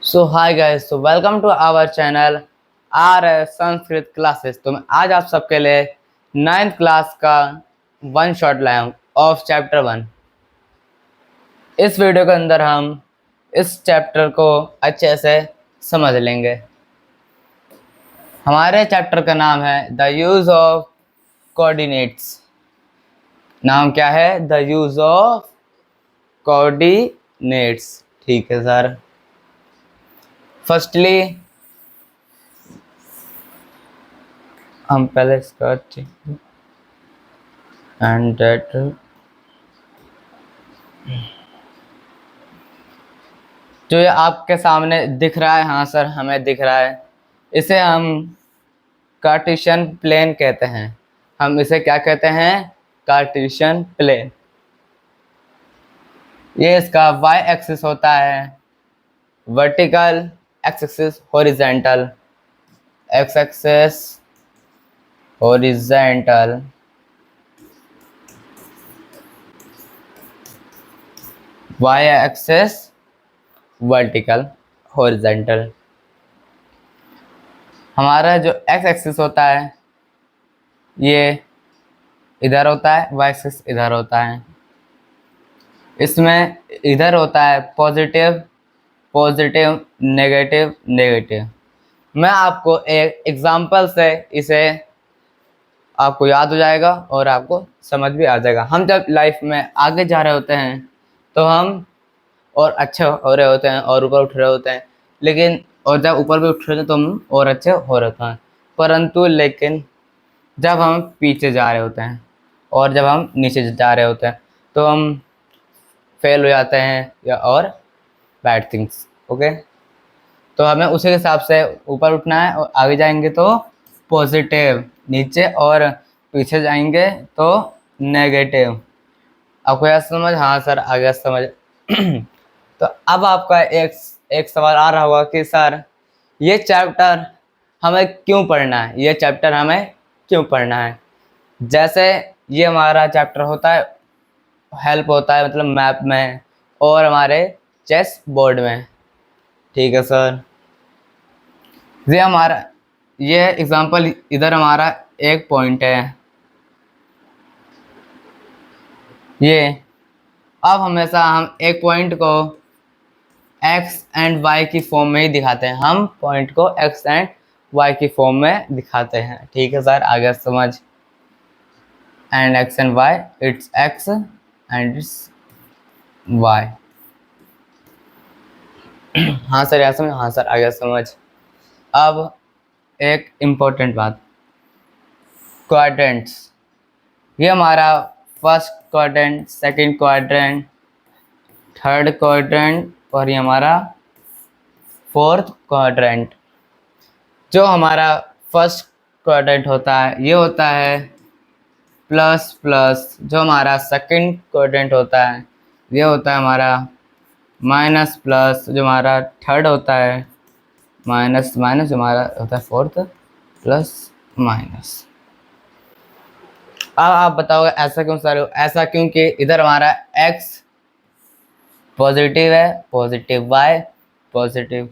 So hi guys, so welcome to our channel R S Sanskrit classes. तो मैं आज आप सबके लिए 9th क्लास का वन शॉट लाया हूँ ऑफ चैप्टर 1। इस वीडियो के अंदर हम इस चैप्टर को अच्छे से समझ लेंगे। हमारे चैप्टर का नाम है द यूज ऑफ कोऑर्डिनेट्स। नाम क्या है? The use of coordinates. ठीक है सर। फर्स्टली हम पहले इसका एंड दैट जो ये आपके सामने दिख रहा है, हाँ सर हमें दिख रहा है, इसे हम कार्टेशियन प्लेन कहते हैं। हम इसे क्या कहते हैं? Cartesian plane. ये इसका वाई एक्सिस होता है vertical, X axis horizontal, X axis horizontal, Y axis vertical horizontal. हमारा जो एक्स एक्सिस होता है ये इधर होता है, वाई एक्सिस इधर होता है। इसमें इधर होता है पॉजिटिव पॉजिटिव, नेगेटिव नेगेटिव। मैं आपको एक एग्जांपल से इसे आपको याद हो जाएगा और आपको समझ भी आ जाएगा। हम जब लाइफ में आगे जा रहे होते हैं तो हम और अच्छे हो रहे होते हैं और ऊपर उठ रहे होते हैं, लेकिन और जब ऊपर भी उठ रहे हैं तो हम और अच्छे हो रहे होते हैं, परंतु लेकिन जब हम पीछे जा रहे होते हैं और जब हम नीचे जा रहे होते हैं तो हम फेल हो जाते हैं या और बैड थिंग्स। ओके, तो हमें उसी हिसाब से ऊपर उठना है और आगे जाएंगे तो पॉजिटिव, नीचे और पीछे जाएंगे तो नेगेटिव। आपको यह समझ? हाँ सर आ गया समझ। तो अब आपका एक सवाल आ रहा होगा कि सर ये चैप्टर हमें क्यों पढ़ना है, ये चैप्टर हमें क्यों पढ़ना है? जैसे ये हमारा चैप्टर होता है, हेल्प होता है मतलब मैप में और हमारे चेस बोर्ड में। ठीक है सर। ये एग्जांपल इधर हमारा एक पॉइंट है ये। अब हमेशा हम एक पॉइंट को x एंड y की फॉर्म में ही दिखाते हैं। हम पॉइंट को x एंड y की फॉर्म में दिखाते हैं। ठीक है सर, आगे समझ। And x and y, it's x and it's y। हाँ सर, समझ? हाँ सर आगे समझ। अब एक इम्पोर्टेंट बात, क्वाड्रेंट्स। ये हमारा first quadrant, second quadrant, third quadrant और ये हमारा फोर्थ क्वाड्रेंट। जो हमारा फर्स्ट क्वाड्रेंट होता है ये होता है प्लस प्लस। जो हमारा सेकंड क्वाड्रेंट होता है ये होता है हमारा माइनस प्लस। जो हमारा थर्ड होता है माइनस माइनस। जो हमारा होता है फोर्थ प्लस माइनस। अब आप बताओगे ऐसा क्यों सर? ऐसा क्योंकि इधर हमारा x पॉजिटिव है, पॉजिटिव y पॉजिटिव।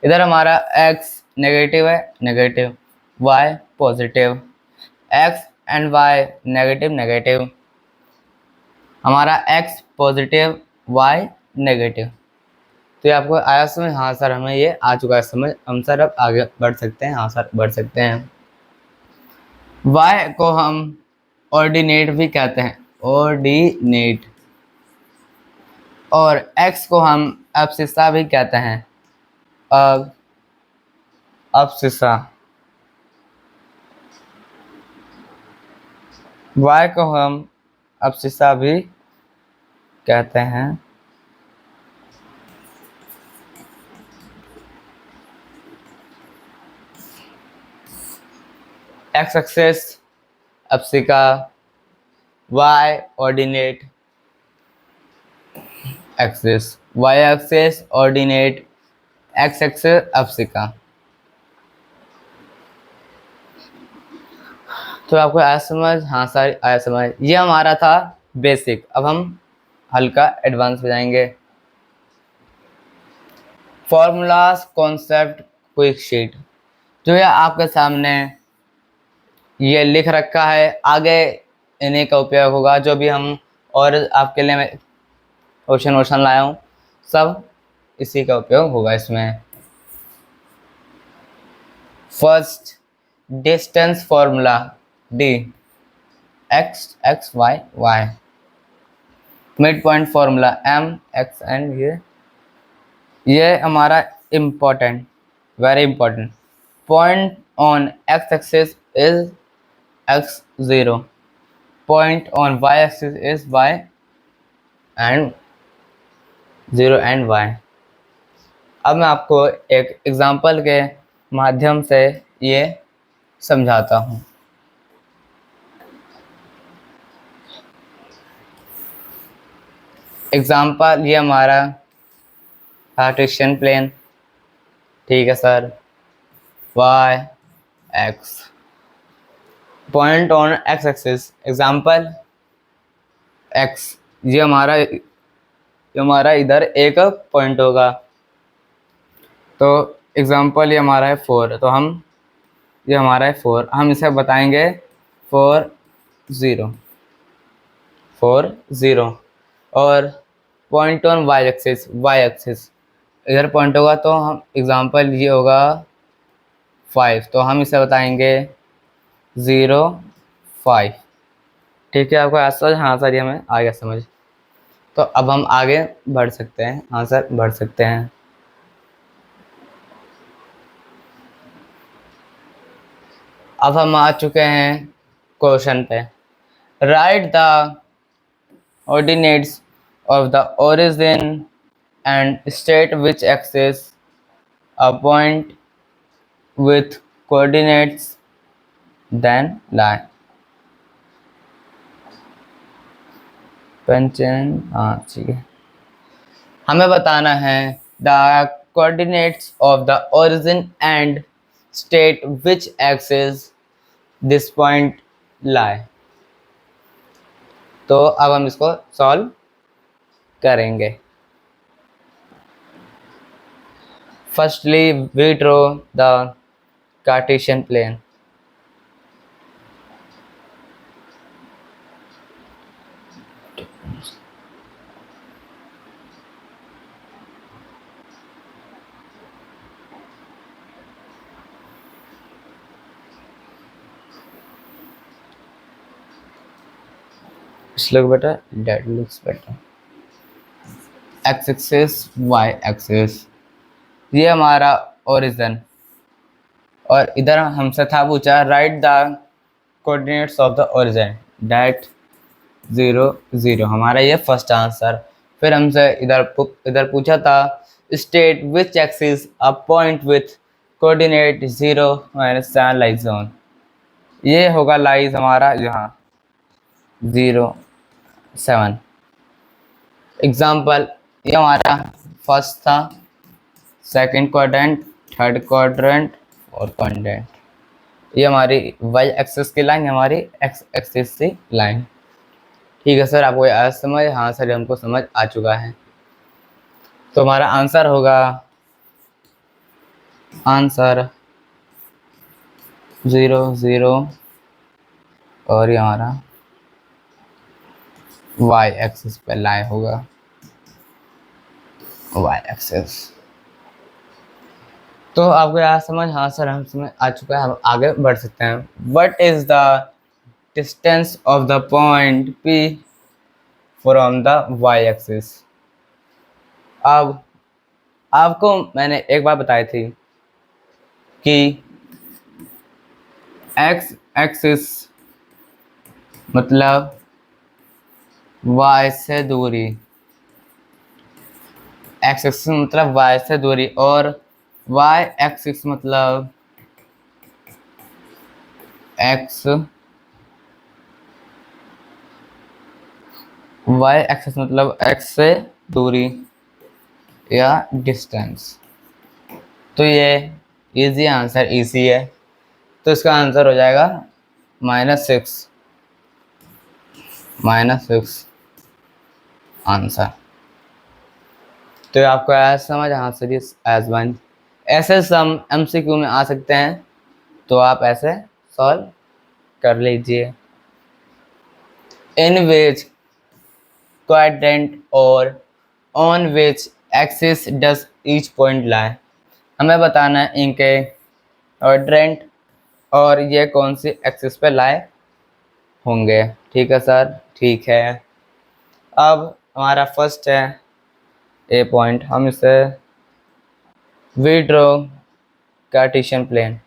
इधर हमारा x नेगेटिव है, negative, y positive. x and y negative negative, हमारा x पॉजिटिव y नेगेटिव। तो ये आपको आया समझ? हाँ सर हमें ये आ चुका है समझ। हम सर अब आगे बढ़ सकते हैं। हाँ सर बढ़ सकते हैं। y को हम ऑर्डिनेट भी कहते हैं, ऑर्डिनेट। और x को हम अब्सिस्सा भी कहते हैं, अब्सिस्सा। y को हम अब्सिस्सा भी कहते हैं। x axis abscissa, y ordinate axis, y axis ordinate, x axis abscissa. तो आपको आया समझ? हाँ सर आया समझ। ये हमारा था बेसिक। अब हम हल्का एडवांस पे जाएंगे। फॉर्मूलाज कॉन्सेप्ट क्विक शीट जो है आपके सामने ये लिख रखा है, आगे इन्हीं का उपयोग होगा। जो भी हम और आपके लिए मैं क्वेश्चन वोशन लाया हूँ सब इसी का उपयोग होगा इसमें। First distance formula D, X Y Y. Mid point formula M X and ये हमारा important, very important. Point on X axis is x0, point on y axis is y and 0 and y। अब मैं आपको एक example के माध्यम से ये समझाता हूँ। एग्जांपल ये हमारा कार्टेशियन प्लेन, ठीक है sir, y x, point on x axis, example x, ये हमारा इधर एक पॉइंट होगा, तो एग्जांपल ये हमारा है 4, तो ये हमारा है 4, हम इसे बताएंगे 4 0 4 0। और पॉइंट ऑन y एक्सिस इधर पॉइंट होगा, तो हम एग्जांपल ये होगा 5, तो हम इसे बताएंगे 0 5। ठीक है, आपको ऐसा, हाँ सर ये हमें आ गया समझ। तो अब हम आगे बढ़ सकते हैं, हाँ सर बढ़ सकते हैं। अब हम आ चुके हैं क्वेश्चन पे। Right the ordinates of the origin and state which axis a point with coordinates then lie. पंचन, हाँ ठीक है, हमें बताना है the coordinates of the origin and state which axis this point lie. तो अब हम इसको सॉल्व करेंगे। Firstly we draw the Cartesian plane. Look better, that looks better। x axis y axis, ये हमारा ओरिजिन, और इधर हमसे था पूछा right the coordinates of the origin, that 0 0, हमारा ये फर्स्ट आंसर। फिर हमसे इधर पूछा था state which axis a point with coordinate 0 -7 lies on, ये होगा लाइज हमारा यहाँ 0 7। एग्जाम्पल ये हमारा फर्स्ट था, सेकंड क्वाड्रेंट, थर्ड क्वाड्रेंट और क्वाड्रेंट। ये हमारी वाई एक्सिस की लाइन, हमारी एक्स एक्सिस की लाइन। ठीक है सर, आपको आज समझ, हाँ सर हमको समझ आ चुका है। तो हमारा आंसर होगा, आंसर 0 0 और ये हमारा वाई एक्सिस पे लाइन होगा, वाई एक्सिस। तो आपको यार समझ, हाँ सर हम समझ आ चुका है, हम आगे बढ़ सकते हैं। What is the distance of the point P from the y axis. अब आपको मैंने एक बात बताई थी कि x एक्सिस मतलब y से दूरी, x एक्सिस मतलब y से दूरी, और y एक्सिस मतलब x, y एक्सिस मतलब x से दूरी या डिस्टेंस। तो ये इजी आंसर, इजी है, तो इसका आंसर हो जाएगा -6 आंसर। तो आपको एज समझ आंसर इज एज वन। ऐसे सम MCQ में आ सकते हैं, तो आप ऐसे सॉल्व कर लीजिए। इन विच क्वाड्रेंट और on which axis does each point लाई, हमें बताना है इनके क्वाड्रेंट और ये कौन सी एक्सिस पे लाई होंगे। ठीक है सर, ठीक है। अब हमारा फर्स्ट है ए पॉइंट, हम इसे वी ड्रॉ कार्टेशियन प्लेन।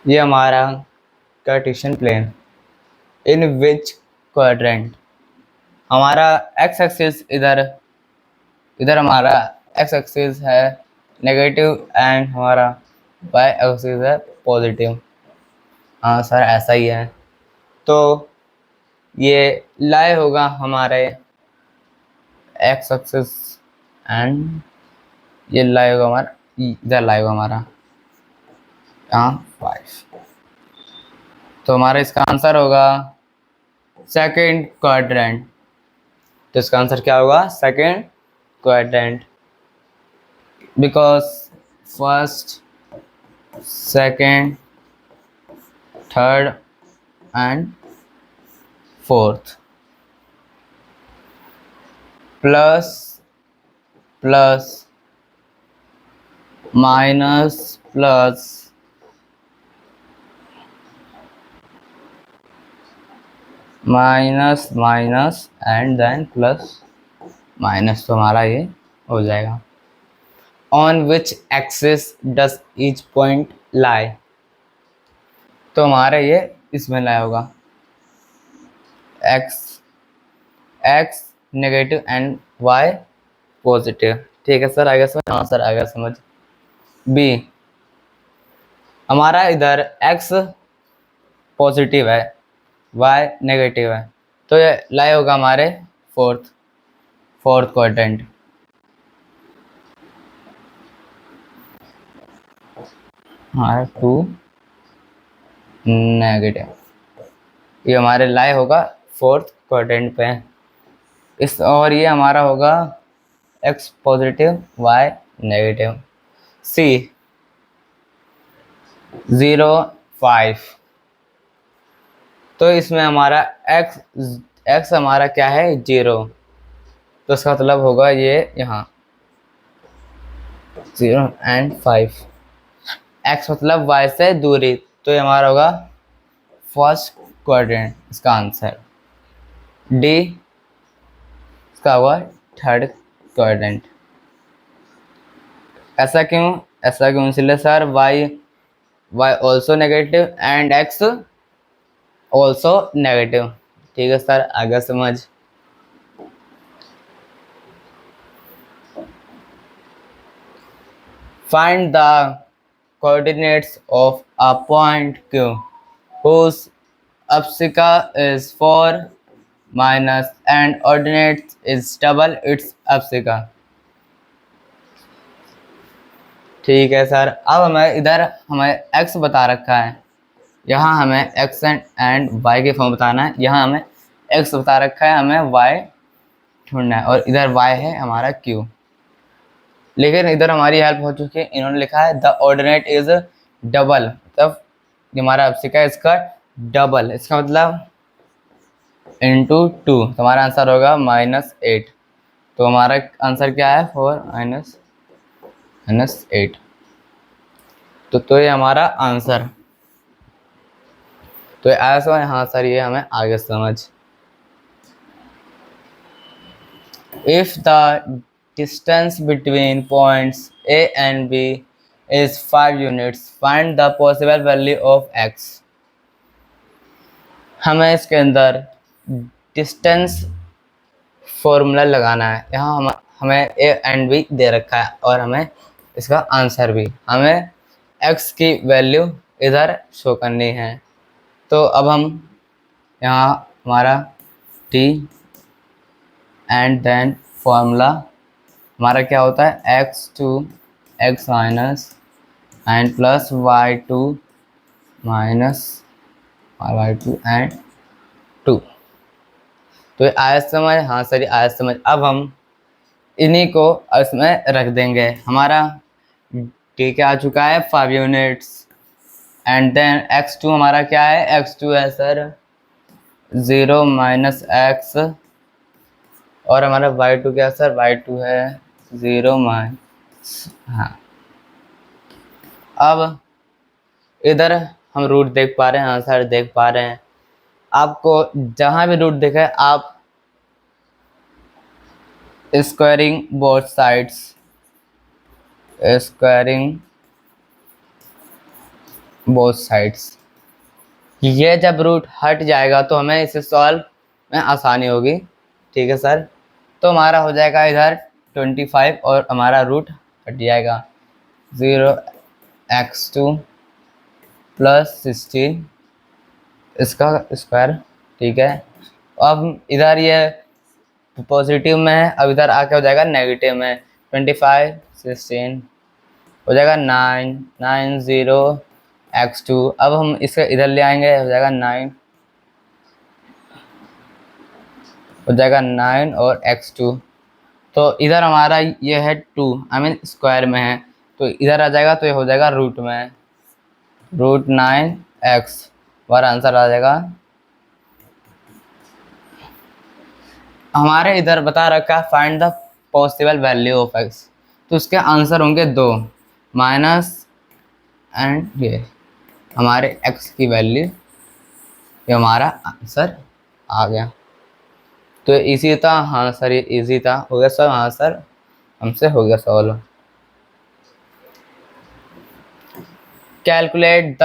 ये हमारा Cartesian plane in which quadrant, हमारा एक्स एक्सिस इधर हमारा एक्स एक्सिस है नेगेटिव एंड हमारा वाई एक्सिस है पॉजिटिव। हाँ सर ऐसा ही है। तो ये लाई होगा हमारे एक्स एक्सिस एंड ये लाई होगा हमारा इधर, लाई होगा हमारा यहाँ 5। तो हमारा इसका आंसर होगा सेकंड क्वाड्रेंट। तो इसका आंसर क्या होगा? Second quadrant, because first, second, third and fourth plus plus minus plus minus minus and then plus minus, तो हमारा ये हो जाएगा। On which axis does each point lie, तो हमारा ये इसमें लाई होगा X X negative and Y positive. ठीक है सर, आ गया समझ? हाँ सर आ गया समझ। बी, हमारा इधर एक्स पॉजिटिव है, वाई नेगेटिव है, तो ये लाई होगा हमारे फोर्थ क्वाड्रेंट। हमारा 2 नेगेटिव, ये हमारे लाई होगा फोर्थ क्वाड्रेंट पे इस, और ये हमारा होगा एक्स पॉजिटिव वाई नेगेटिव। सी 0 5, तो इसमें हमारा एक्स हमारा क्या है 0, तो इसका मतलब होगा ये यहाँ 0 एंड 5। एक्स मतलब वाई से दूरी, तो ये हमारा होगा फर्स्ट क्वाड्रेंट, इसका आंसर। डी, इसका होगा थर्ड क्वाड्रेंट। ऐसा क्यों? इसलिए sir Y also negative and X also negative. ठीक है सर, आगे समझ। Find the coordinates of a point Q whose abscissa is 4 minus and ordinate is double its abscissa। ठीक है सर, अब हमें x बता रखा है, यहाँ हमें x एंड y के फॉर्म बताना है। यहाँ हमें x बता रखा है, हमें y ढूंढना है, और इधर y है हमारा q। लेकिन इधर हमारी हेल्प हो चुकी है, इन्होंने लिखा है द ऑर्डिनेट इज डबल, तब हमारा अब्सिका इसका डबल, इसका मतलब इंटू 2, तो हमारा आंसर होगा -8। तो हमारा आंसर क्या है 4 - 8। तो ये हमारा आंसर। तो ऐसा हाँ सर, ये हमें आगे समझ। If the distance between points A and B is 5 units, find the possible value of x। हमें इसके अंदर डिस्टेंस फॉर्मूला लगाना है। यहाँ हमें A and B दे रखा है, और हमें इसका आंसर भी, हमें x की वैल्यू इधर शो करनी है। तो अब हम यहाँ हमारा t एंड देन फॉर्मूला हमारा क्या होता है x2 x minus and plus y2 minus y2 and 2। तो ये आया समझ? हाँ सर ये आया समझ। अब हम इन्हीं को इसमें रख देंगे। हमारा ठीक है आ चुका है 5 यूनिट्स। एंड देन x2 हमारा क्या है? x2 है सर 0 माइनस एक्स, और हमारा y2 क्या है सर? y2 है 0 माइनस, हाँ। अब इधर हम रूट देख पा रहे हैं? हाँ सर देख पा रहे हैं। आपको जहाँ भी रूट दिखे आप squaring both sides, squaring both sides. ये जब रूट हट जाएगा तो हमें इसे सॉल्व में आसानी होगी। ठीक है सर, तो हमारा हो जाएगा इधर 25 और हमारा रूट हट जाएगा 0x2 प्लस 16 इसका स्क्वायर। ठीक है, अब इधर ये पॉजिटिव में है, अब इधर आके हो जाएगा नेगेटिव में। 25 16 हो जाएगा 9 9 0x2। अब हम इसे इधर ले आएंगे, हो जाएगा 9, हो जाएगा 9 और x2। तो इधर हमारा ये है 2, आई मीन स्क्वायर में है, तो इधर आ जाएगा तो ये हो जाएगा रूट में, रूट 9x। हमारा आंसर आ जाएगा। हमारे इधर बता रखा है find the possible value of x, तो उसके आंसर होंगे 2 माइनस एंड ये हमारे x की वैल्यू, ये हमारा आंसर आ गया। तो इजी था? हाँ सर ये इजी था। हो गया सर? हाँ सर हमसे हो गया solve. Calculate the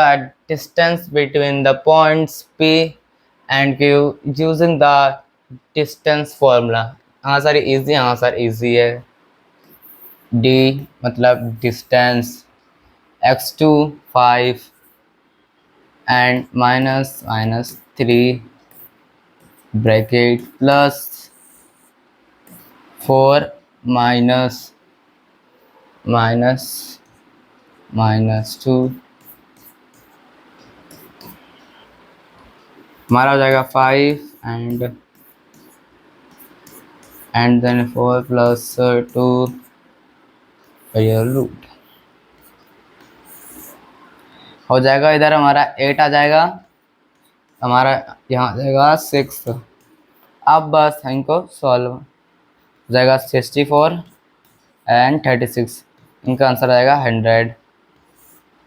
distance between the points P and Q using the distance formula. हाँ सर इजी, हाँ सर इजी है। D मतलब distance, x2 5 and minus 3 bracket plus 4 minus 2 हमारा हो जाएगा 5 एंड देन 4 प्लस 2 रूट हो जाएगा। इधर हमारा 8 आ जाएगा, हमारा यहाँ आ जाएगा 6। अब बस इनको सॉल्व हो जाएगा 64 एंड 36, इनका आंसर आएगा 100।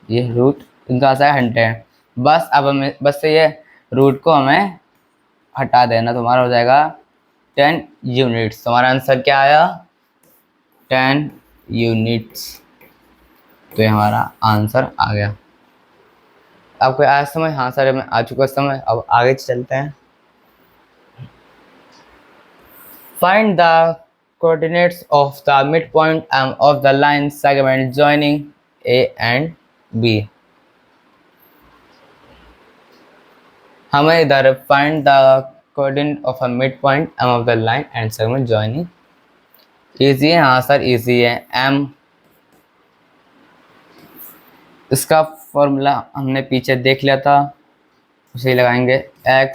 ये रूट इनका आंसर है 100। बस अब हमें बस से ये रूट को हमें हटा देना, तो हमारा हो जाएगा 10 यूनिट्स। हमारा आंसर क्या आया? 10 यूनिट्स। तो ये हमारा आंसर आ गया। आपको आया समझ? हाँ सर में आ चुका समझ। अब आगे चलते हैं। Find the coordinates of the midpoint of the line segment joining A and B। हमें इधर find the coordinate of a midpoint M of the line and segment joining। Easy है? हाँ सर इजी है। M इसका formula हमने पीछे देख लिया था, उसे लगाएंगे x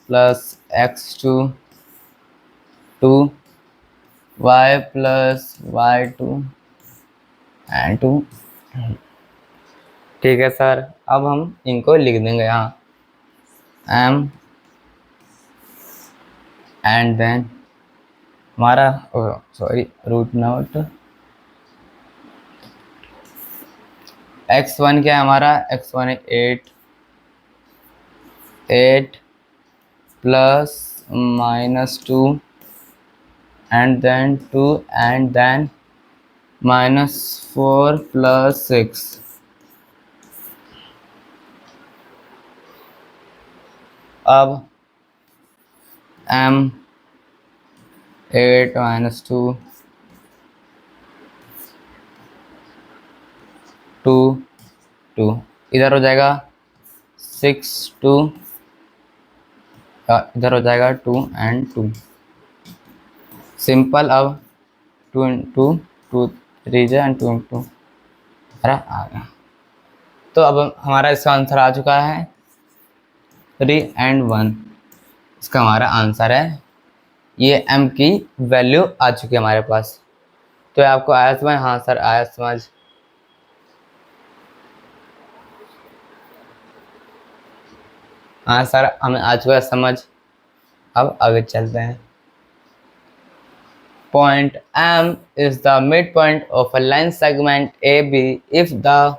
plus x2 2 y plus y2 and 2। ठीक है सर, अब हम इनको लिख देंगे यहाँ m एंड देन हमारा सॉरी रूट नोट x1 क्या है हमारा? x1 है 8 plus minus 2 and then 2 and then minus 4 plus 6। अब m 8 माइनस 2 2 2 इधर हो जाएगा 6 2, इधर हो जाएगा 2 एंड 2 सिंपल। अब 2 इंटू 2 3 एंड 2 इंटू हमारा आ गया। तो अब हमारा इसका आंसर आ चुका है 3 एंड 1, इसका हमारा आंसर है। ये m की वैल्यू आ चुकी है हमारे पास। तो आपको आया समझ? हाँ सर आया समझ। हाँ सर हमें आ चुका है समझ। अब आगे चलते हैं। Point M is the midpoint of a line segment AB if the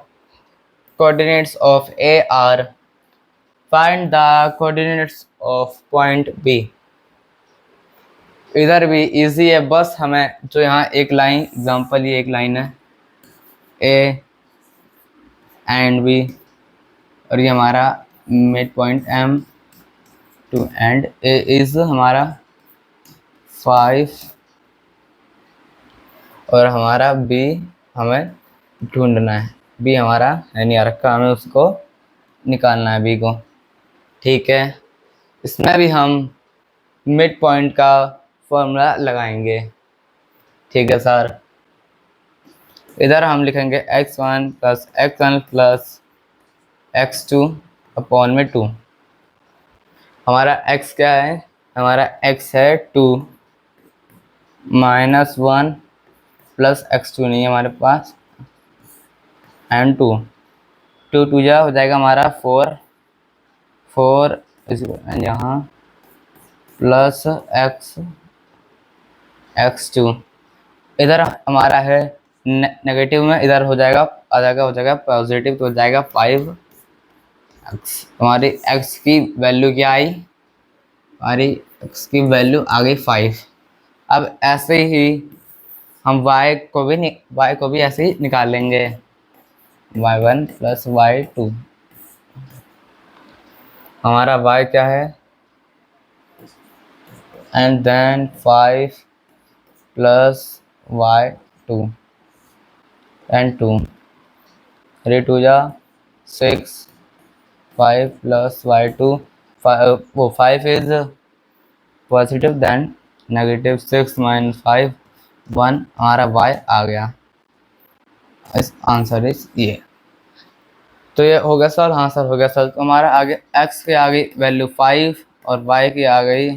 coordinates of A are, find the coordinates of point B। इधर भी इजी है, बस हमें जो यहाँ एक लाइन एग्जांपल, ये एक लाइन है A एंड B और ये हमारा mid point M to and A is हमारा 5 और हमारा B हमें ढूंढना है। B हमारा है नहीं आ रखा, हमें उसको निकालना है B को। ठीक है, इसमें भी हम मिड पॉइंट का फॉर्मूला लगाएंगे। ठीक है सर, इधर हम लिखेंगे x1 plus x1 plus x2 upon में 2। हमारा x क्या है? हमारा x है 2 माइनस 1 प्लस x2 नहीं है हमारे पास एंड 2 2 2 जा हो जाएगा हमारा 4 4 यहाँ प्लस x2। इधर हमारा है नेगेटिव में, इधर हो जाएगा हो जाएगा पॉजिटिव, तो हो जाएगा 5x। हमारी x की वैल्यू क्या आई? हमारी x की वैल्यू आ गई 5। अब ऐसे ही हम y को भी ऐसे ही निकाल लेंगे, y1 प्लस y2। हमारा y क्या है? And then 5 plus y2 and 2 3 2 जा 6 5 प्लस y2 वो 5 is positive then negative 6 minus 5 1 हमारा y आ गया। इस आंसर इज ये। तो ये हो गया सर। हाँ सर हो गया सर। तो हमारा आगे x की आ गई वैल्यू 5 और y की आ गई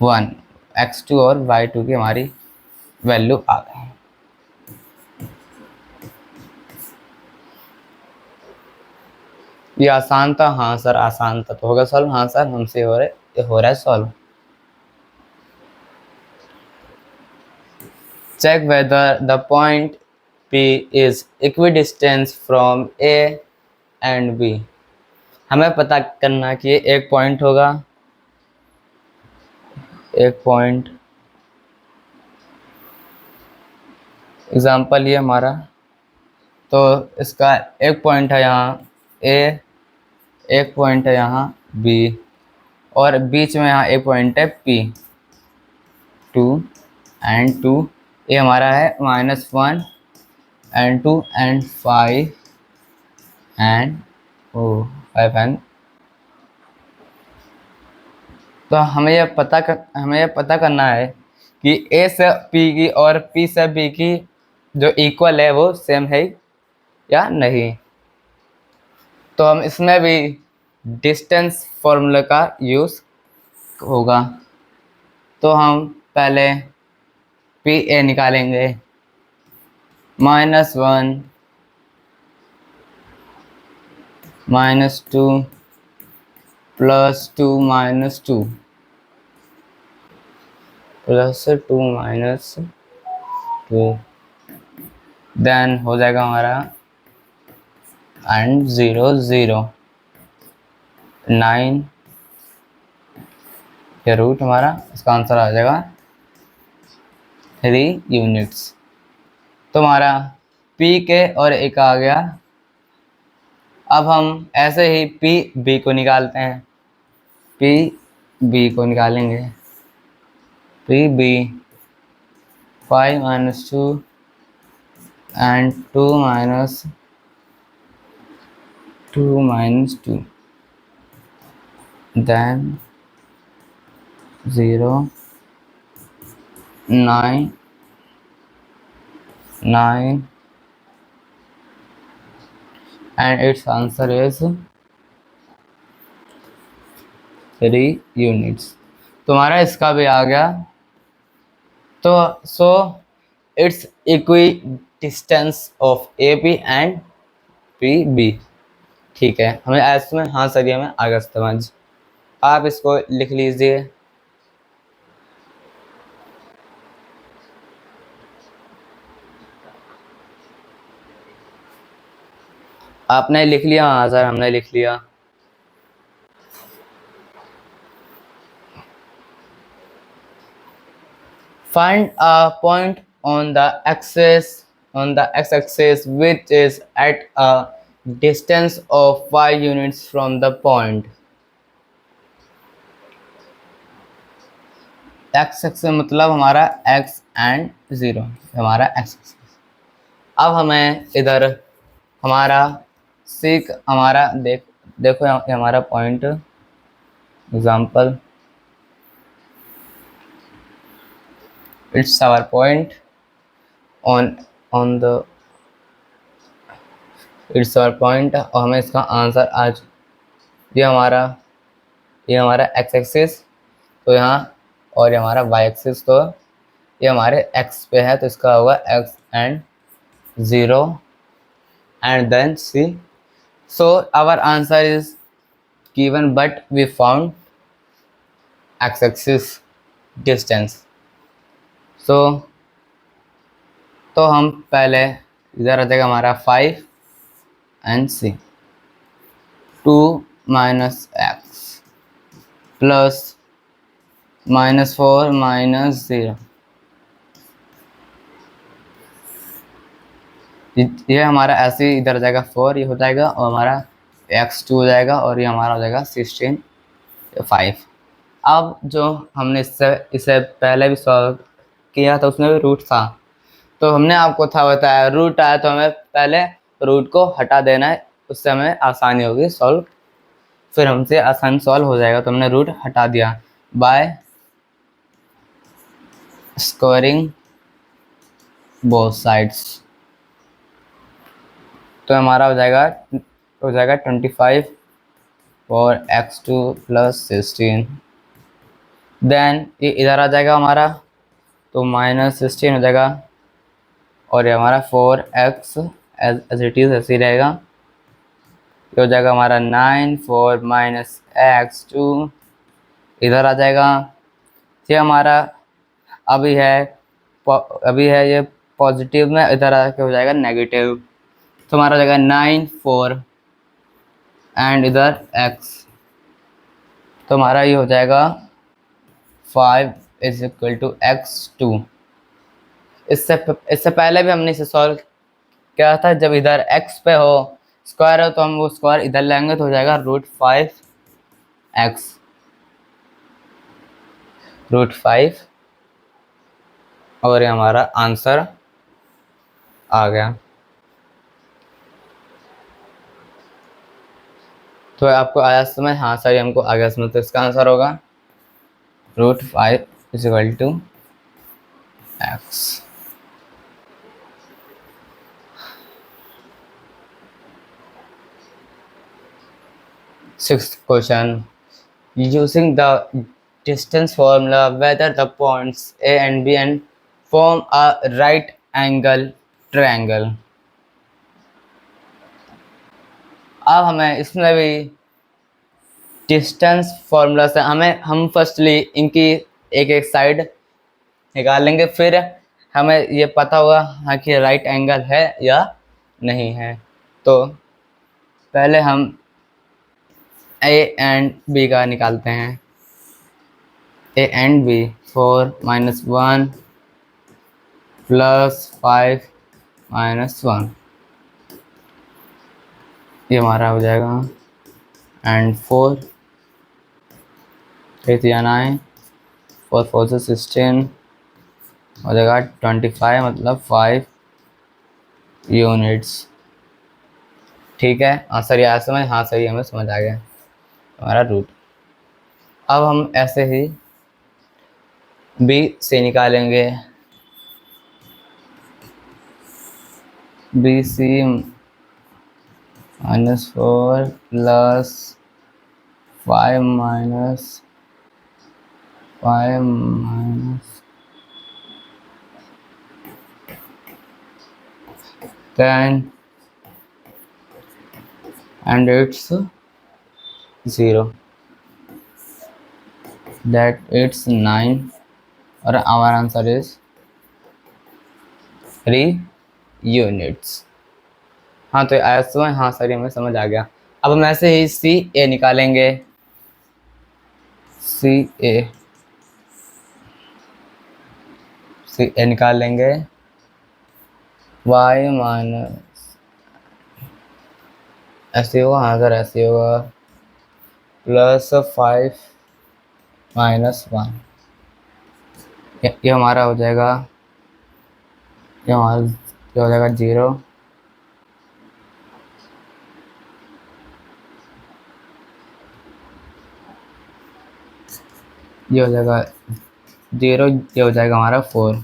1। x2 और y2 की हमारी वैल्यू आ गई। ये आसान था? हाँ सर आसान था। तो होगा सॉल्व? हाँ सर हमसे हो रहा है solve. Check whether the point P is equidistance from A and B। हमें पता करना कि ये एक पॉइंट होगा, एक पॉइंट एग्जाम्पल ये हमारा, तो इसका एक पॉइंट है यहाँ A, एक पॉइंट है यहाँ B और बीच में यहाँ एक पॉइंट है P 2 एंड 2। ये हमारा है -1 एंड 2 एंड 5 एंड 5 एंड। तो हमें यह पता करना है कि A से P की और P से B की जो इक्वल है वो सेम है या नहीं। तो हम इसमें भी डिस्टेंस फॉर्मूला का यूज़ होगा। तो हम पहले PA निकालेंगे, -1 -2 +2 -2 +2 -2 देन हो जाएगा हमारा एंड 0 0 9 ये रूट हमारा, इसका आंसर आ जाएगा 3 यूनिट्स। तो हमारा P के और एक आ गया। अब हम ऐसे ही P B को निकालते हैं। P B को निकालेंगे, P B 5 - 2 and 2 -2 then 0 9 9 and its answer is 3 units। तुम्हारा इसका भी आ गया। तो so it's equidistance of A B and P B. ठीक है, हमें ऐसे में हाँ सर, हमें आगे समझ। आप इसको लिख लीजिए। आपने लिख लिया? हाँ सर, हमने लिख लिया। Find a point on the x-axis which is at a distance of 5 units from the point। x axis मतलब हमारा x एंड 0, हमारा x एक्सिस। अब हमें इधर हमारा सीक हमारा देखो हमारा point example, it's our point on the it's our point, और हमें इसका आंसर आज ये हमारा x एक्सिस तो यहाँ, और ये हमारा y एक्सिस तो ये हमारे x पे है, तो इसका होगा x and 0 and then c। So our answer is given but we found x axis distance. So तो हम पहले इधर आ जाएगा हमारा 5 and c, 2 minus x plus -4 minus 0। ये हमारा ऐसे ही इधर जाएगा 4, ये हो जाएगा, और हमारा x2 हो जाएगा, और ये हमारा हो जाएगा 16 5। अब जो हमने इससे पहले भी सॉल्व किया था उसमें भी रूट था, तो हमने आपको था बताया रूट आया तो हमें पहले रूट को हटा देना है, उससे हमें आसानी होगी सॉल्व, फिर हमसे आसान सॉल्व हो जाएगा। तो हमने रूट हटा दिया बाय स्क्वायरिंग बोथ साइड्स। तो हमारा हो जाएगा 25 और x2 प्लस 16। देन ये इधर आ जाएगा हमारा, तो -16 हो जाएगा, और ये हमारा 4x एज इट इज़ ऐसे ही रहेगा। ये हो जाएगा हमारा 9 4 माइनस x2 इधर आ जाएगा। ये हमारा अभी है ये पॉजिटिव में, इधर आके हो जाएगा नेगेटिव, तो हमारा हो जाएगा 9 4 एंड इधर x, तो हमारा ये हो जाएगा 5 इज इक्वल टू x2। इससे पहले भी हमने इसे सॉल्व किया था, जब इधर x पे हो स्क्वायर हो तो हम वो स्क्वायर इधर लेंगे, तो हो जाएगा √5 और ये हमारा आंसर आ गया। तो आपको आया समझ? हाँ सर, हमको आ गया समझ। तो इसका आंसर होगा √5 is equal to x। Sixth question, using the distance formula whether the points A and B and form a right angle triangle। अब हमें इसमें भी डिस्टेंस फॉर्मूला से हम फर्स्टली इनकी एक एक साइड निकाल लेंगे, फिर हमें ये पता होगा हाँ कि राइट एंगल है या नहीं है। तो पहले हम ए एंड बी का निकालते हैं। ए एंड बी 4 - 1 + 5 - 1, ये हमारा हो जाएगा, एंड 4 3 या 9 4 4 से 16 हो जाएगा 25, मतलब 5 यूनिट्स। ठीक है, आंसर ये आया समझ? हाँ सही, हमें समझ आ गया हमारा रूट। अब हम ऐसे ही बी से निकालेंगे। B C -4 plus 5 minus 5 minus 10 and it's 0, that it's 9 और our answer is 3 यूनिट्स। हाँ तो ऐसा हाँ सर हमें समझ आ गया। अब हम ऐसे ही सी ए निकालेंगे। सी ए निकाल लेंगे। y माइनस ऐसे होगा, हाँ सर ऐसे होगा, प्लस 5 माइनस 1, ये हमारा हो जाएगा, ये हमारा ये हो जाएगा 0, ये हो जाएगा 0, ये हो जाएगा हमारा 4।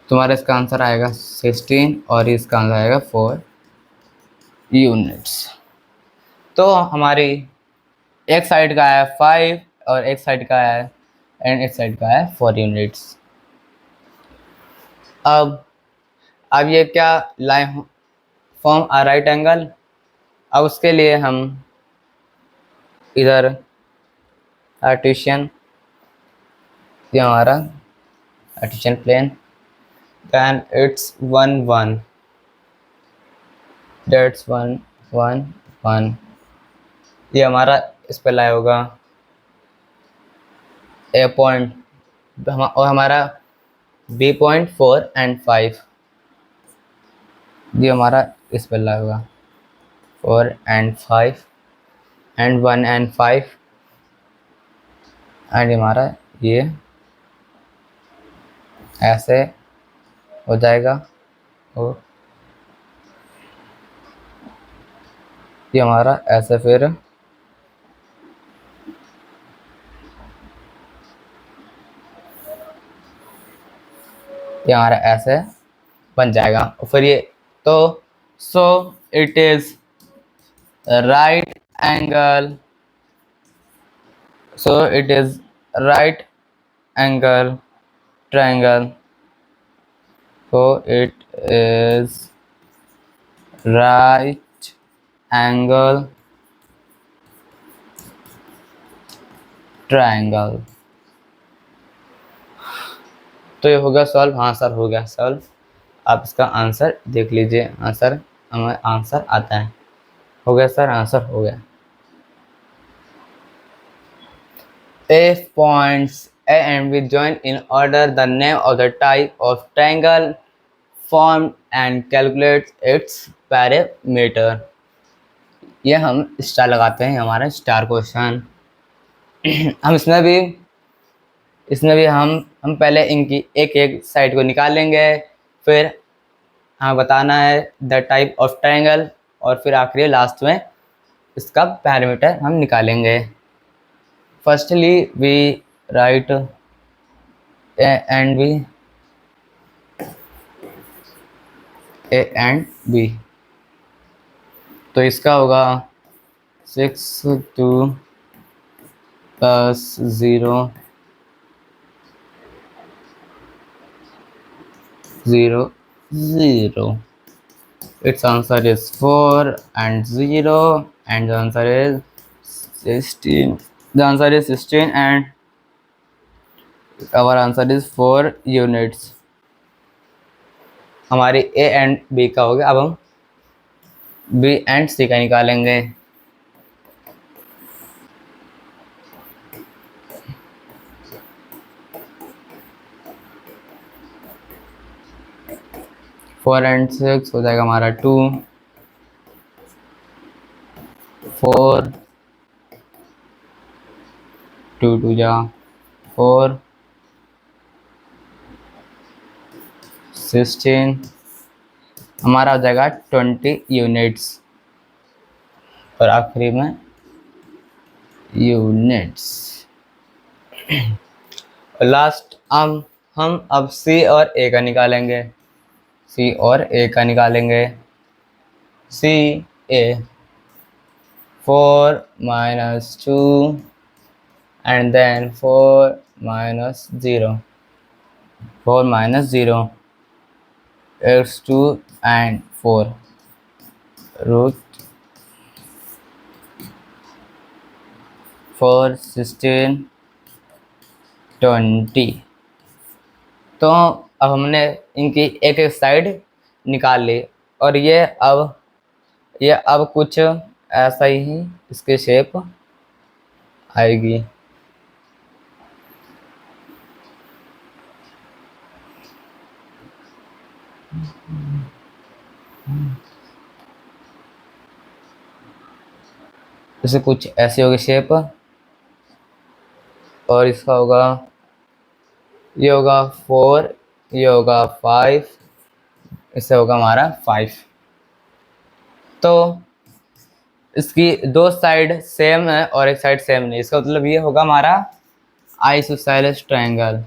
तुम्हारा इसका आंसर आएगा 16 और इसका आंसर आएगा 4 यूनिट्स। तो हमारी एक साइड का है 5 और एक साइड का है एंड एक साइड का है 4 यूनिट्स। अब ये क्या line form a right angle. अब उसके लिए हम इधर कार्टेशियन, ये हमारा Cartesian plane, then it's 1 1, that's 1 1 1, ये हमारा इस पे लाया होगा ए पॉइंट और हमारा बी पॉइंट 4 एंड 5, ये हमारा इस पे लाया होगा 4 एंड 5 एंड 1 एंड 5 एंड हमारा ये ऐसे हो जाएगा और ये हमारा ऐसे फिर ये हमारा ऐसे बन जाएगा। और फिर ये तो so it is right angle, so it is right angle triangle, so it is right angle triangle। तो ये हो गया सॉल्व। हाँ सर हो गया सॉल्व। आप इसका आंसर देख लीजिए, आंसर हमें आंसर आता है। हो गया सर, आंसर हो गया। If points A and B join in order the name of the type of triangle formed and calculate its perimeter। ये हम स्टार लगाते हैं, हमारा स्टार क्वेश्चन। हम इसमें भी हम पहले इनकी एक एक साइड को निकालेंगे, फिर हमें बताना है द टाइप ऑफ ट्रायंगल और फिर आखिरी लास्ट में इसका पैरामीटर हम निकालेंगे। Firstly we write A and B, तो इसका होगा 6 2 plus 0 0 0, its answer is 4 and 0 and the answer is 16, the answer is 16 and our answer is 4 units. हमारी ए एंड बी का हो गया। अब हम बी एंड सी का निकालेंगे। फोर एंड 6 हो जाएगा हमारा 2 4 2 2 जा 4 16, हमारा हो जाएगा 20 यूनिट्स और आखिरी में यूनिट्स। लास्ट हम अब सी और ए का निकालेंगे। सी और ए का निकालेंगे। सी ए 4 minus 2 and then 4 minus 0, 4 minus 0, it's 2 and 4 root 4 16 20। तो अब हमने इनकी एक एक साइड निकाल ली और ये अब कुछ ऐसा ही इसकी शेप आएगी। इसे कुछ ऐसी होगी शेप और इसका होगा, ये होगा 4, ये होगा 5, इससे होगा हमारा 5। तो इसकी दो साइड सेम है और एक साइड सेम नहीं, इसका मतलब ये होगा हमारा आइसोसेलेस ट्रायंगल।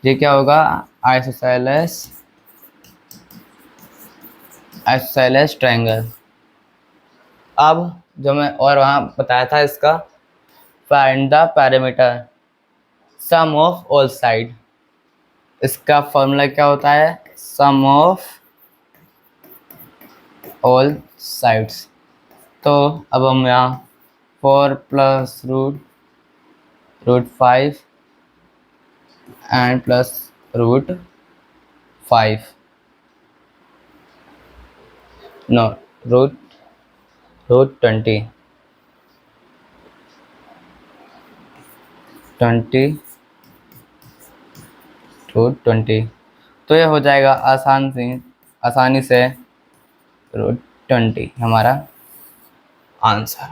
ये क्या होगा? Isosceles triangle. अब जो मैं और वहाँ बताया था इसका, find the parameter sum of all side. इसका फॉर्मूला क्या होता है? Sum of all sides. तो अब हम यहाँ 4 plus root 5 and plus root 5 no root 20 root 20। तो ये हो जाएगा आसानी से रूट 20 हमारा आंसर।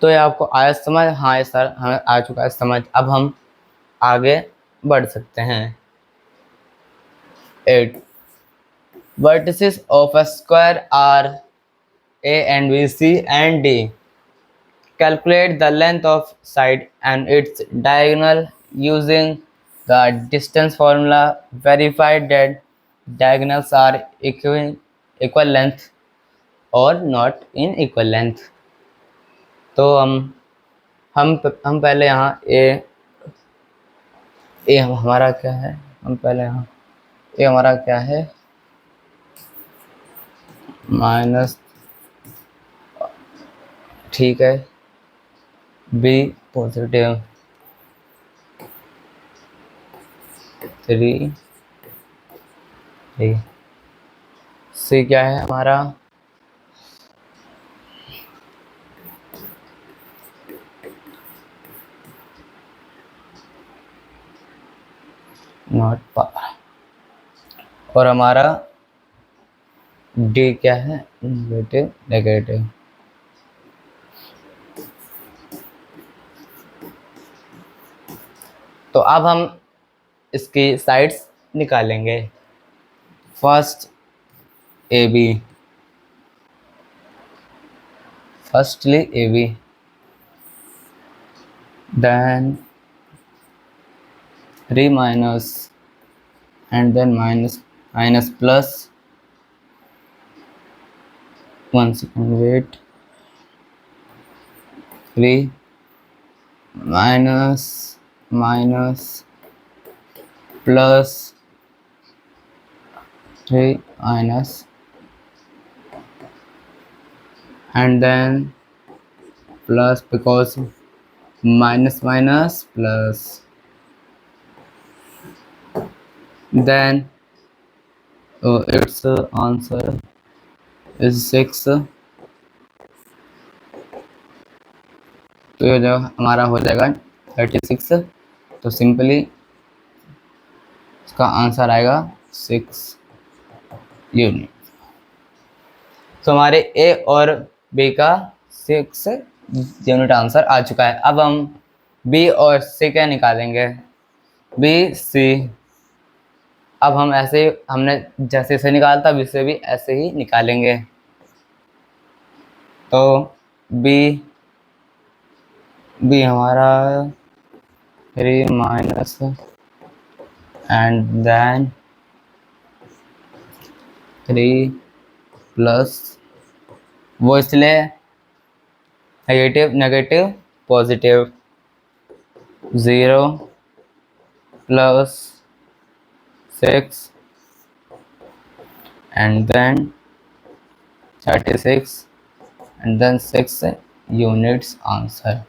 तो ये आपको आया समझ? हाँ ये सर हमें आ चुका है समझ। अब हम आगे बढ़ सकते हैं। 8 vertices of a square are A and B, C and D. Calculate the length of side and its diagonal using the distance formula. Verify that diagonals are equal length or not in equal length. तो हम पहले यहाँ ए हमारा क्या है? हम पहले यहाँ ए हमारा क्या है? माइनस, ठीक है, बी पॉजिटिव 3, सी क्या है हमारा? Not power. और हमारा डी क्या है? नेगेटिव। तो अब हम इसकी साइड्स निकालेंगे। First A B, then 3 minus and then minus plus, 1 second wait, 3 minus plus 3 minus and then plus, because minus plus, then its answer is 6। तो ये जो हमारा हो जाएगा 36। तो सिंपली इसका आंसर आएगा 6 यूनिट। तो हमारे ए और बी का 6 यूनिट आंसर आ चुका है। अब हम बी और सी क्या निकालेंगे? B C. अब हम ऐसे ही, हमने जैसे से निकालता अब इसे भी ऐसे ही निकालेंगे। तो बी बी हमारा 3 माइनस एंड देन 3 प्लस, वो इसलिए negative negative positive, 0 plus 6 and then 36 and then 6 units answer.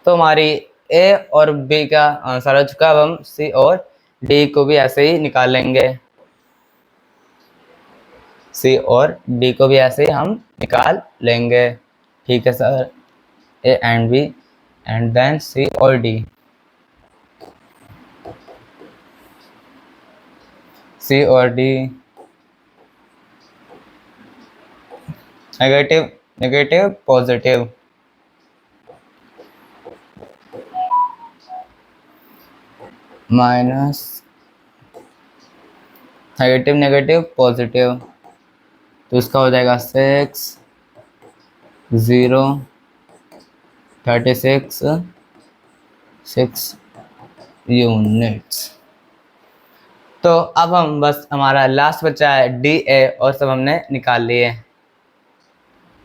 तो हमारी ए और बी का आंसर हो चुका। अब हम सी और डी को भी ऐसे ही निकाल लेंगे। सी और डी को भी ऐसे ही हम निकाल लेंगे। ठीक है sir, A and B and then C और डी। सी और D negative negative positive, minus negative negative positive, तो इसका हो जाएगा 6 0 36 6 यूनिट्स। तो अब हम बस हमारा लास्ट बचा है डी ए, और सब हमने निकाल लिए।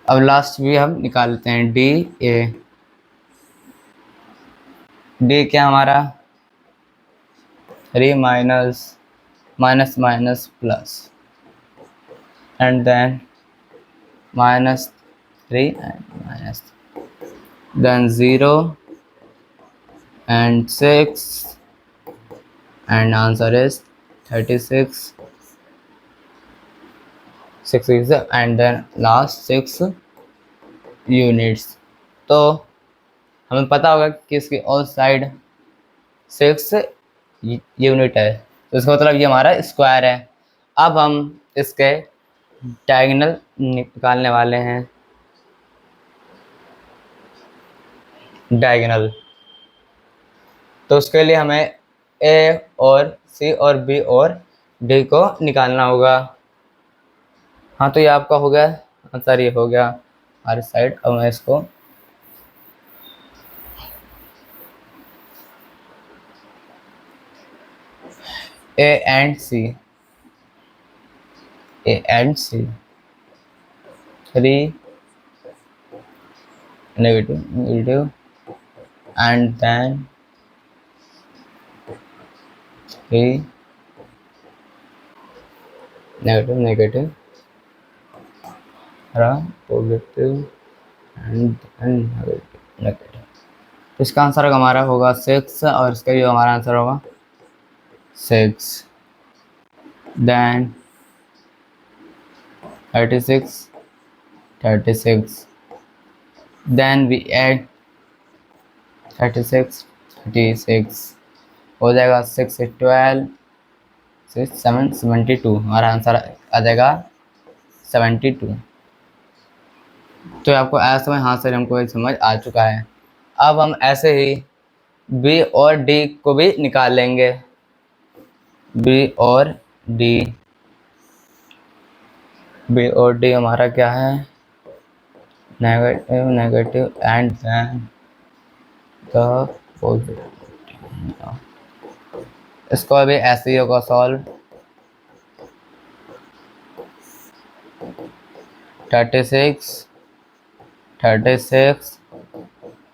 अब लास्ट भी हम निकालते हैं डी ए। डी क्या हमारा 3 minus minus minus plus and then -3 and minus, then 0 and 6 and answer is 36 6 and then last 6 units. तो हमें पता होगा कि इसकी ऑल साइड 6 यूनिट है, तो इसका मतलब ये हमारा स्क्वायर है। अब हम इसके डायगोनल निकालने वाले हैं। डायगोनल, तो उसके लिए हमें ए और सी और बी और डी को निकालना होगा। हाँ, तो ये आपका हो गया आंसर, ये हो गया हमारी साइड। अब मैं इसको A and C 3 negative negative and then 3 negative negative positive and then negative negative. तो इसका आंसर हमारा होगा 6, और इसका भी हमारा आंसर होगा 6, देन 36 then we add 36 हो जाएगा 6 से 12 6 7 72, हमारा आंसर आ जाएगा 72। तो आपको ऐसा समझ, हाँ सर हमको समझ आ चुका है। अब हम ऐसे ही बी और डी को भी निकाल लेंगे। बी और डी हमारा क्या है negative negative and then the positive. इसको भी ऐसे ही होगा सॉल्व। 36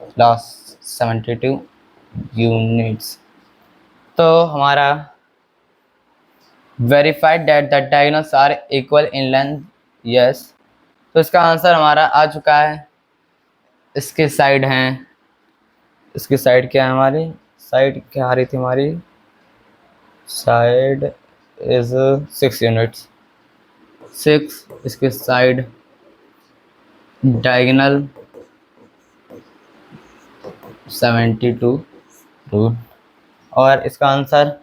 plus 72 units. तो हमारा verified that the diagonals are equal in length, yes. तो इसका आंसर हमारा आ चुका है। इसकी साइड हैं, इसकी साइड क्या है, हमारी साइड क्या आ रही थी, हमारी साइड इज 6 यूनिट्स। 6 इसके साइड डायगोनल 72 रूट, और इसका answer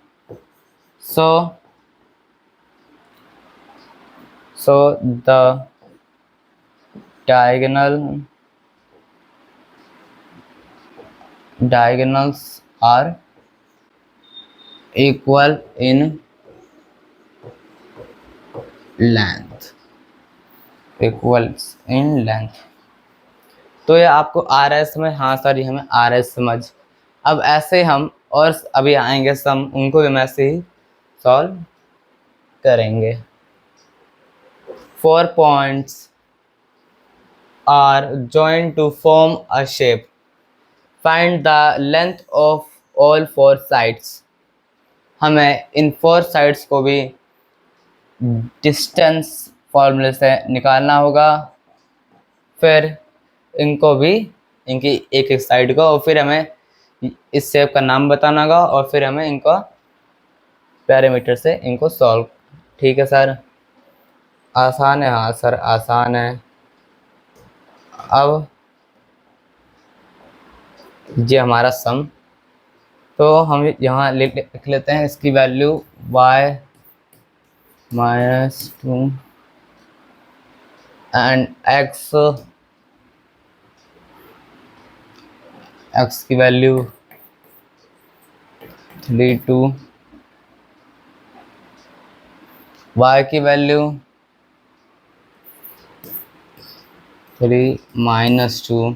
so the diagonals are equal in length, equals in length। तो ये आपको आ रहा है समझ? हाँ सर ये हमें आ रहा है समझ। अब ऐसे हम और अभी आएंगे सम, उनको भी हम ऐसे ही सॉल्व करेंगे। 4 points are joined to form a shape. Find the length of all 4 sides. हमें इन 4 साइड्स को भी डिस्टेंस फॉर्मूले से निकालना होगा, फिर इनको भी, इनकी एक एक साइड को, और फिर हमें इस शेप का नाम बताना होगा, और फिर हमें इनको पैरामीटर से इनको सॉल्व। ठीक है सर, आसान है? हाँ सर आसान है। अब ये हमारा सम, तो हम यहाँ लिख लेते हैं इसकी वैल्यू y -2 एंड x की वैल्यू 3 2, y की वैल्यू 3 -2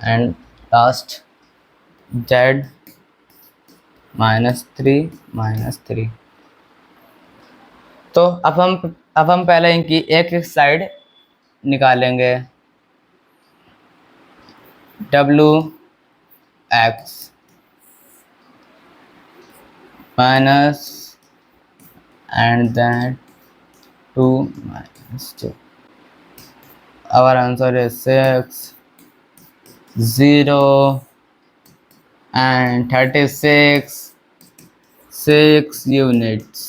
एंड लास्ट z -3 तो अब हम पहले इनकी एक एक साइड निकालेंगे। w x minus and then 2 -2. Our answer is 6 0 and 36 6 units।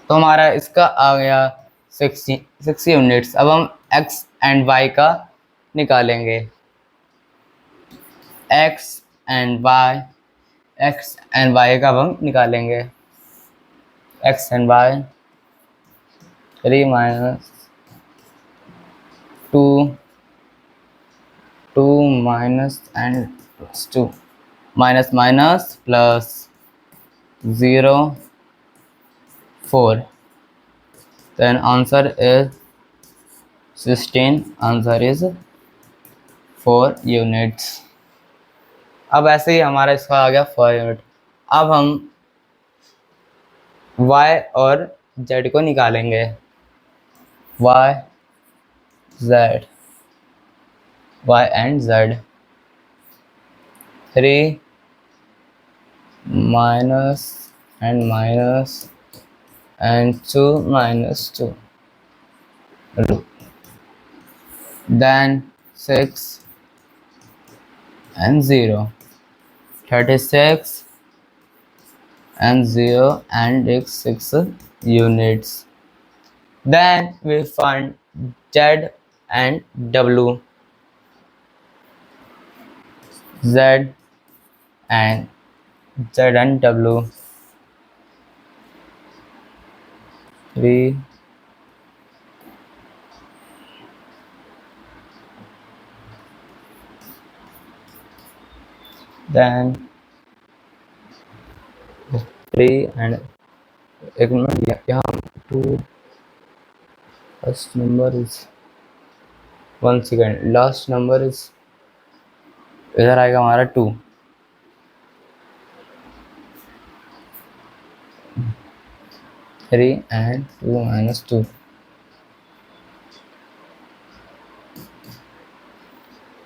तो हमारा इसका आ गया 6 यूनिट्स। अब हम x एंड y का निकालेंगे। x एंड y का अब हम निकालेंगे। x and y 3 -2 2 minus and plus 2 minus minus plus 0 4, then answer is 16, answer is 4 units। अब ऐसे ही हमारा इसका आ गया 4 यूनिट। अब हम y और z को निकालेंगे। y and z 3 minus and minus and 2 minus 2, then 6 and 0 36 and 0 and 6 units। Then we find z and w, z and w 3 then 3 and एक मिनट यहाँ 2 first number is 1 second, last number is इधर आएगा हमारा 2, 3 and 2 minus 2,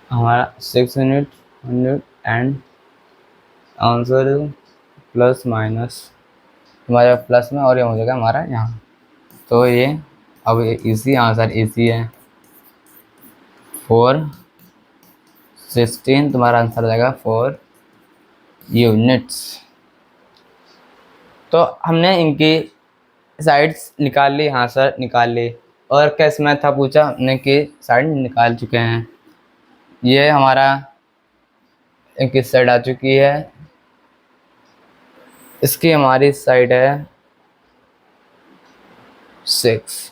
हमारा 6 unit and answer plus minus हमारे plus में, और ये हो जाएगा हमारा यहाँ। तो ये अब इसी आंसर इसी है 4 16, तुम्हारा आंसर आ जाएगा 4 यूनिट्स। तो हमने इनकी साइड्स निकाल ली। हाँ सर निकाल ली। और कैस में था पूछा हमने कि साइड निकाल चुके हैं। ये हमारा इनकी साइड आ चुकी है, इसकी हमारी साइड है 6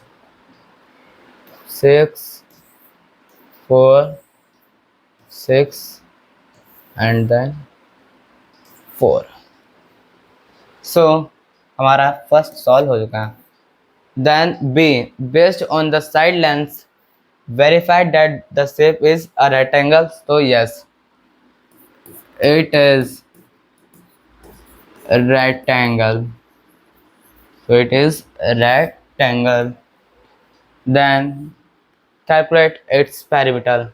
4 6 एंड देन 4। सो हमारा फर्स्ट सॉल्व हो चुका है। Then B, based on the side lengths, verify that the shape is a rectangle. So yes, it is a rectangle. So it is a rectangle. Then calculate its perimeter.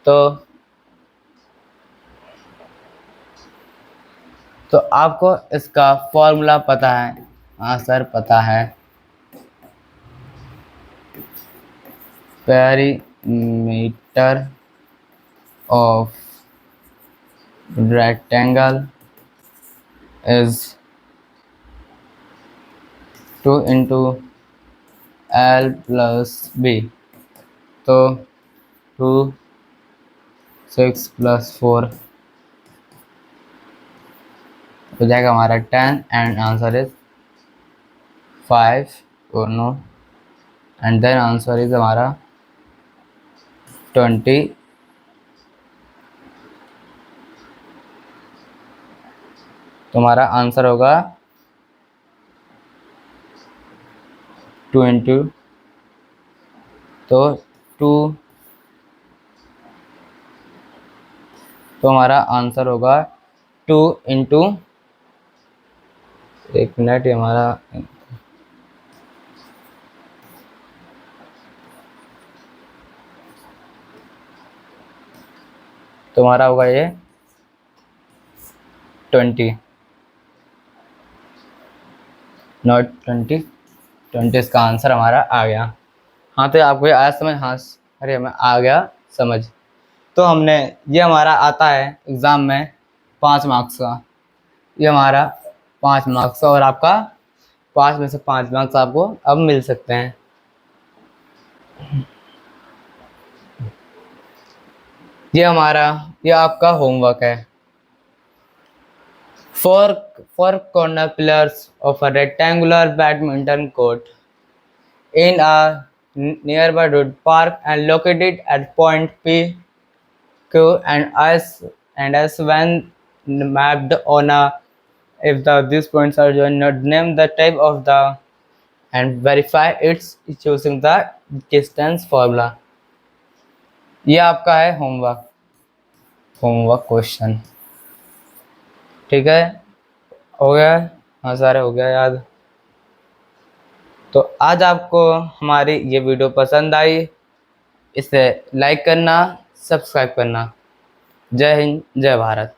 तो आपको इसका formula पता है, answer पता है। Perimeter of rectangle is 2 into L plus B. तो 2 6 plus 4 हो जाएगा हमारा 10 एंड आंसर इज 5 और no and then answer is हमारा 20। तुम्हारा आंसर होगा 2 इंटू, तो 2, तो हमारा आंसर होगा 2 इंटू, एक मिनट, ये हमारा तुम्हारा होगा ये 20, नॉट 20 इसका आंसर हमारा आ गया। हाँ तो आपको ये आया समझ? हाँ, अरे हमें आ गया समझ। तो हमने, ये हमारा आता है एग्ज़ाम में 5 मार्क्स का, ये हमारा 5 मार्क्स का, और आपका 5 में से 5 मार्क्स आपको अब मिल सकते हैं। ये हमारा, ये आपका होमवर्क है। Four corner pillars of a rectangular badminton court in a neighborhood park and located at point P, Q, and S when mapped on a, if these points are joined, name the type of the and verify its using the distance formula। ये आपका है homework question. ठीक है, हो गया? हाँ सारे हो गया याद। तो आज आपको हमारी ये वीडियो पसंद आई, इसे लाइक करना, सब्सक्राइब करना। जय हिंद, जय भारत।